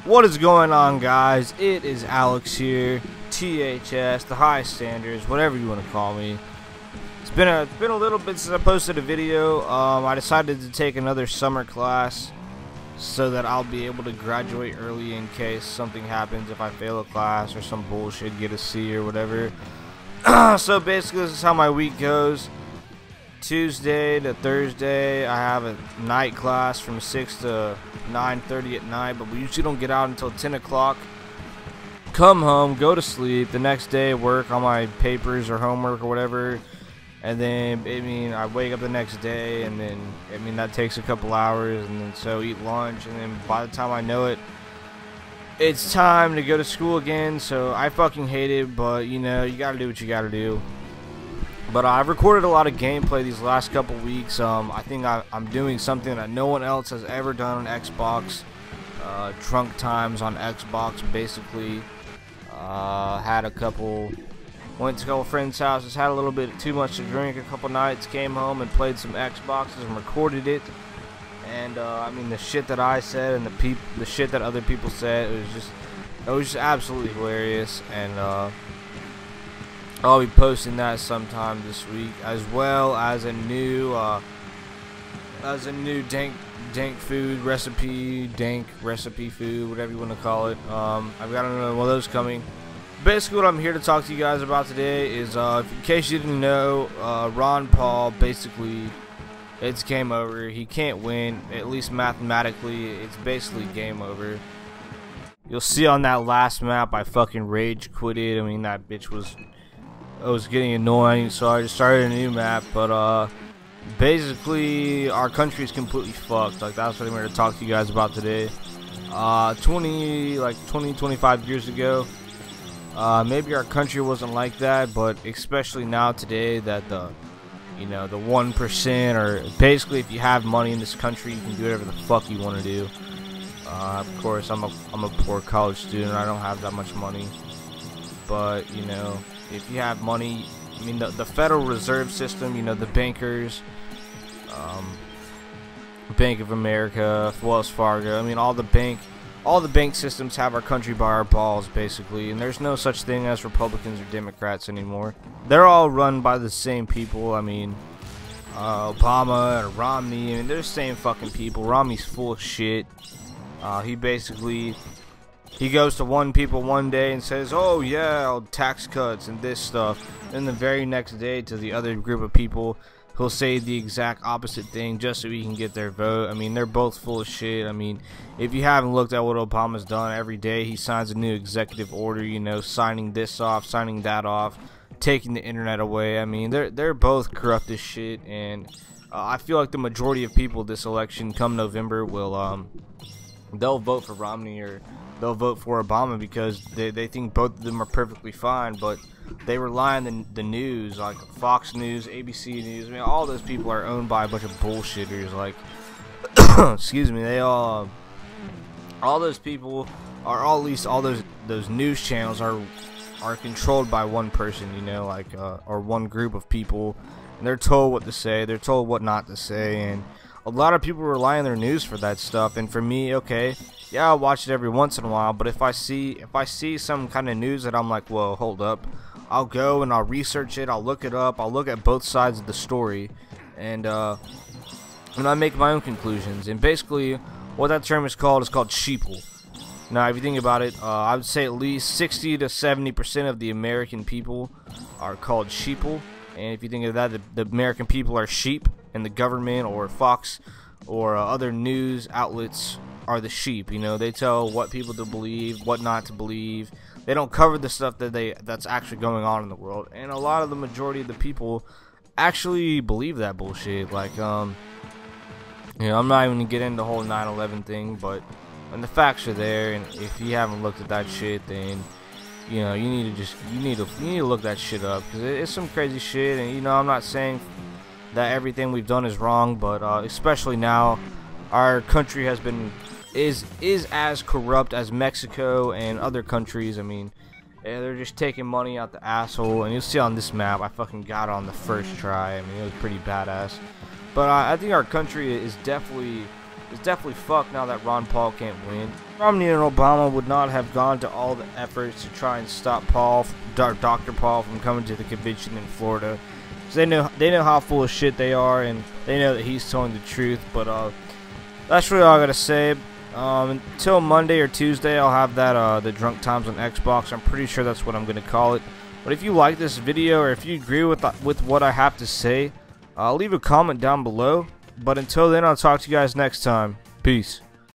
What is going on, guys? It is Alex here, THS, the High Standards, whatever you want to call me. It's been a little bit since I posted a video. I decided to take another summer class so that I'll be able to graduate early in case something happens. If I fail a class or some bullshit, get a C or whatever. So basically, this is how my week goes. Tuesday to Thursday, I have a night class from 6 to 9:30 at night, but we usually don't get out until 10 o'clock. Come home, go to sleep. The next day, work on my papers or homework or whatever. And then, I wake up the next day, and then, that takes a couple hours, and then so eat lunch, and then by the time I know it, it's time to go to school again. So I fucking hate it, but, you gotta do what you gotta do. But I've recorded a lot of gameplay these last couple weeks. I think I'm doing something that no one else has ever done on Xbox. Drunk times on Xbox, basically. Went to a couple friends' houses, had a little bit too much to drink a couple nights, came home and played some Xboxes and recorded it. And the shit that I said and the shit that other people said, it was just absolutely hilarious. And I'll be posting that sometime this week, as well as a new dank recipe food, whatever you want to call it. I've got another one of those coming. Basically, what I'm here to talk to you guys about today is, in case you didn't know, Ron Paul, basically, it's game over. He can't win, at least mathematically. It's basically game over. You'll see on that last map, I fucking rage quitted. That bitch was getting annoying, so I just started a new map. But basically, our country is completely fucked. Like, that's what I'm here to talk to you guys about today. 25 years ago, maybe our country wasn't like that, but especially now today, that the 1%, or basically, if you have money in this country, you can do whatever the fuck you want to do. Of course, I'm a poor college student. I don't have that much money, but if you have money, the Federal Reserve System, the bankers, Bank of America, Wells Fargo, all the bank systems have our country by our balls, basically, and there's no such thing as Republicans or Democrats anymore. They're all run by the same people. Obama or Romney, they're the same fucking people. Romney's full of shit. He goes to one people one day and says, oh yeah, tax cuts and this stuff. Then the very next day to the other group of people, he'll say the exact opposite thing just so he can get their vote. They're both full of shit. If you haven't looked at what Obama's done, every day he signs a new executive order, signing this off, signing that off, taking the internet away. They're both corrupt as shit, and I feel like the majority of people this election come November will they'll vote for Romney or they'll vote for Obama because they think both of them are perfectly fine, but they rely on the news, like Fox News, ABC News. All those people are owned by a bunch of bullshitters. Like, excuse me, all those people are, at least all those news channels are controlled by one person, or one group of people, and they're told what to say, they're told what not to say, and a lot of people rely on their news for that stuff. And for me, okay, yeah, I'll watch it every once in a while, but if I see some kind of news that I'm like, whoa, hold up, I'll go and I'll research it, I'll look it up, I'll look at both sides of the story, and I make my own conclusions. And basically, what that term is called sheeple. Now, if you think about it, I would say at least 60 to 70% of the American people are called sheeple. And if you think of that, the American people are sheep, and the government or Fox or other news outlets are the sheep. They tell what people to believe, what not to believe. They don't cover the stuff that's actually going on in the world. And a lot of the majority of the people actually believe that bullshit. Like, I'm not even gonna get into the whole 9/11 thing, but when the facts are there, and if you haven't looked at that shit, then you need to look that shit up, because it's some crazy shit. And I'm not saying that everything we've done is wrong, but especially now, our country is as corrupt as Mexico and other countries. They're just taking money out the asshole, and you'll see on this map, I fucking got it on the first try. It was pretty badass. But I think our country is definitely is definitely fucked now that Ron Paul can't win. Romney and Obama would not have gone to all the efforts to try and stop Dr. Paul from coming to the convention in Florida. So they know how full of shit they are, and they know that he's telling the truth. But that's really all I gotta say. Until Monday or Tuesday, I'll have that the Drunk Times on Xbox. I'm pretty sure that's what I'm gonna call it. But if you like this video, or if you agree with what I have to say, leave a comment down below. But until then, I'll talk to you guys next time. Peace.